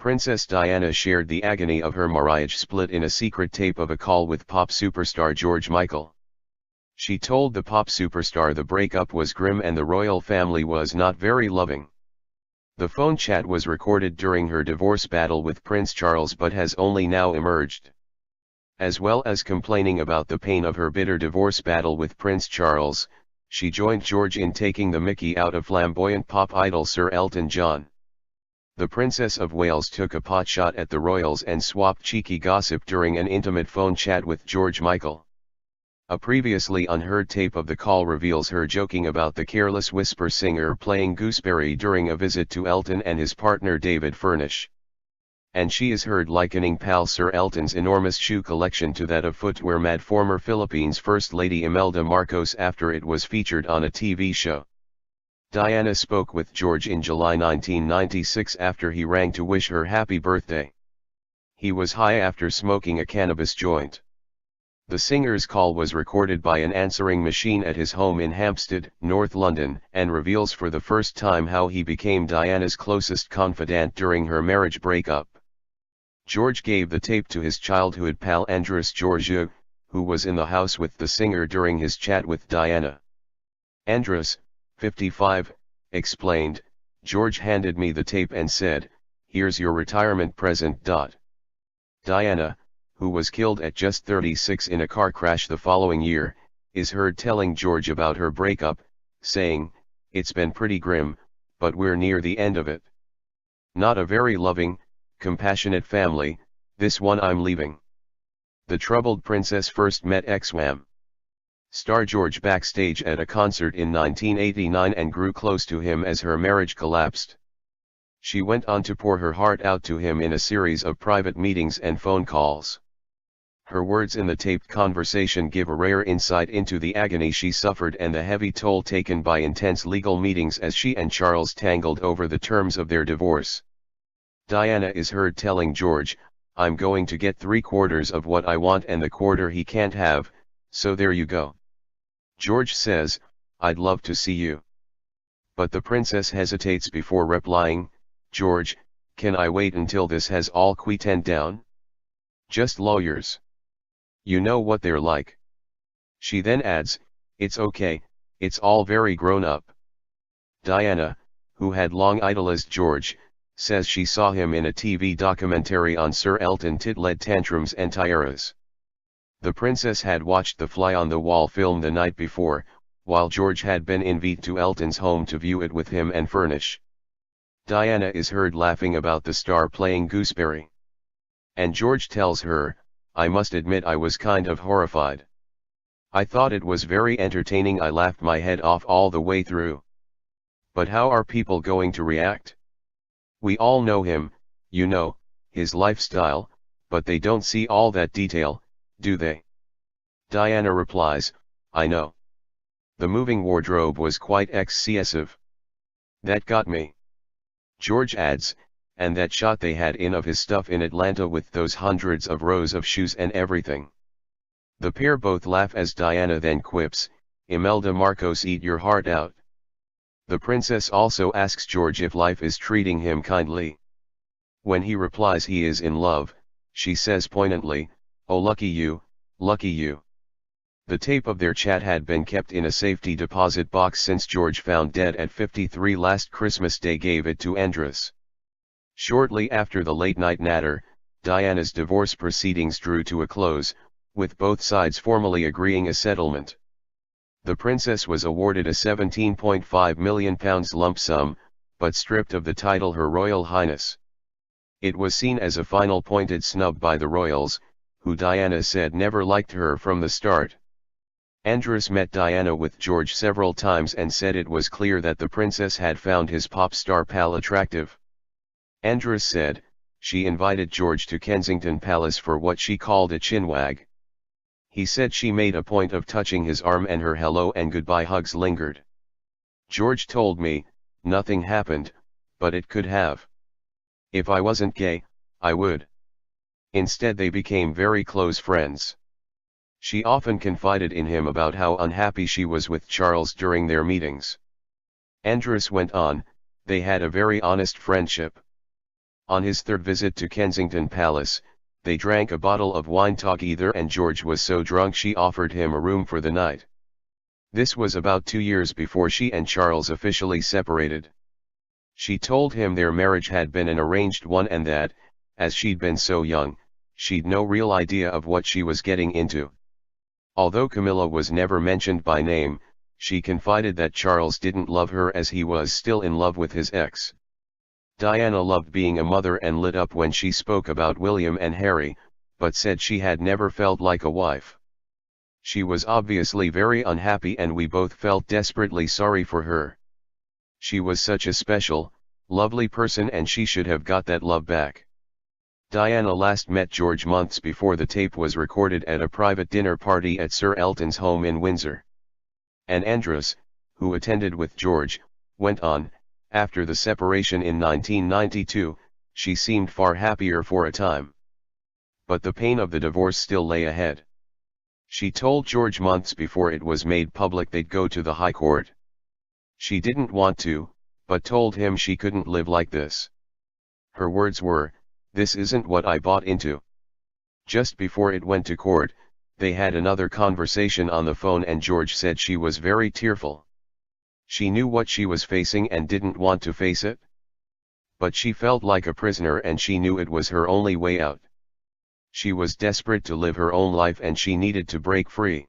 Princess Diana shared the agony of her marriage split in a secret tape of a call with pop superstar George Michael. She told the pop superstar the breakup was grim and the royal family was not very loving. The phone chat was recorded during her divorce battle with Prince Charles but has only now emerged. As well as complaining about the pain of her bitter divorce battle with Prince Charles, she joined George in taking the mickey out of flamboyant pop idol Sir Elton John. The Princess of Wales took a potshot at the royals and swapped cheeky gossip during an intimate phone chat with George Michael. A previously unheard tape of the call reveals her joking about the careless whisper singer playing gooseberry during a visit to Elton and his partner David Furnish. And she is heard likening pal Sir Elton's enormous shoe collection to that of footwear mad former Philippines First Lady Imelda Marcos after it was featured on a TV show. Diana spoke with George in July 1996 after he rang to wish her happy birthday. He was high after smoking a cannabis joint. The singer's call was recorded by an answering machine at his home in Hampstead, North London, and reveals for the first time how he became Diana's closest confidant during her marriage breakup. George gave the tape to his childhood pal Andrus Georgiou, who was in the house with the singer during his chat with Diana. Andrus, 55, explained, "George handed me the tape and said, 'Here's your retirement present.'" Diana, who was killed at just 36 in a car crash the following year, is heard telling George about her breakup, saying, "It's been pretty grim, but we're near the end of it. Not a very loving, compassionate family, this one I'm leaving." The troubled princess first met ex-Wham! Star George backstage at a concert in 1989 and grew close to him as her marriage collapsed. She went on to pour her heart out to him in a series of private meetings and phone calls. Her words in the taped conversation give a rare insight into the agony she suffered and the heavy toll taken by intense legal meetings as she and Charles tangled over the terms of their divorce. Diana is heard telling George, "I'm going to get 3/4 of what I want and the quarter he can't have, so there you go." George says, "I'd love to see you." But the princess hesitates before replying, "George, can I wait until this has all quietened down? Just lawyers. You know what they're like." She then adds, "It's okay, it's all very grown up." Diana, who had long idolized George, says she saw him in a TV documentary on Sir Elton Titlet Tantrums and Tiaras. The princess had watched the Fly on the Wall film the night before, while George had been invited to Elton's home to view it with him and Furnish. Diana is heard laughing about the star playing gooseberry. And George tells her, "I must admit I was kind of horrified. I thought it was very entertaining. I laughed my head off all the way through. But how are people going to react? We all know him, you know, his lifestyle, but they don't see all that detail, do they?" Diana replies, "I know. The moving wardrobe was quite excessive. That got me." George adds, "And that shot they had in of his stuff in Atlanta with those hundreds of rows of shoes and everything." The pair both laugh as Diana then quips, "Imelda Marcos, eat your heart out." The princess also asks George if life is treating him kindly. When he replies he is in love, she says poignantly, "Oh lucky you, lucky you." The tape of their chat had been kept in a safety deposit box since George, found dead at 53 last Christmas Day, gave it to Andrus. Shortly after the late-night natter, Diana's divorce proceedings drew to a close, with both sides formally agreeing a settlement. The princess was awarded a £17.5 million lump sum, but stripped of the title Her Royal Highness. It was seen as a final pointed snub by the royals, who Diana said never liked her from the start. Andrus met Diana with George several times and said it was clear that the princess had found his pop star pal attractive. Andrus said, she invited George to Kensington Palace for what she called a chinwag. He said she made a point of touching his arm and her hello and goodbye hugs lingered. George told me, "Nothing happened, but it could have. If I wasn't gay, I would." Instead they became very close friends. She often confided in him about how unhappy she was with Charles during their meetings. Andrus went on, "They had a very honest friendship. On his third visit to Kensington Palace, they drank a bottle of wine together and George was so drunk she offered him a room for the night. This was about 2 years before she and Charles officially separated. She told him their marriage had been an arranged one and that, as she'd been so young, she'd no real idea of what she was getting into. Although Camilla was never mentioned by name, she confided that Charles didn't love her as he was still in love with his ex. Diana loved being a mother and lit up when she spoke about William and Harry, but said she had never felt like a wife. She was obviously very unhappy and we both felt desperately sorry for her. She was such a special, lovely person and she should have got that love back. Diana last met George months before the tape was recorded at a private dinner party at Sir Elton's home in Windsor. And Andros, who attended with George, went on, after the separation in 1992, she seemed far happier for a time. But the pain of the divorce still lay ahead. She told George months before it was made public they'd go to the High Court. She didn't want to, but told him she couldn't live like this. Her words were, "This isn't what I bought into." Just before it went to court, they had another conversation on the phone and George said she was very tearful. She knew what she was facing and didn't want to face it. But she felt like a prisoner and she knew it was her only way out. She was desperate to live her own life and she needed to break free.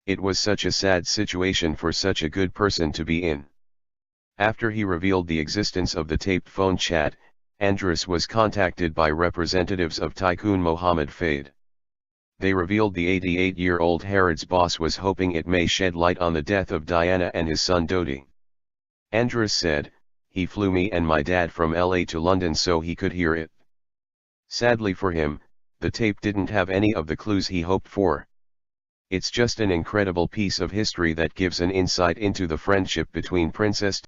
It was such a sad situation for such a good person to be in. After he revealed the existence of the taped phone chat, Andros was contacted by representatives of tycoon Mohammed Fayed. They revealed the 88-year-old Harrods boss was hoping it may shed light on the death of Diana and his son Dodi. Andros said, "He flew me and my dad from LA to London so he could hear it." Sadly for him, the tape didn't have any of the clues he hoped for. It's just an incredible piece of history that gives an insight into the friendship between Princess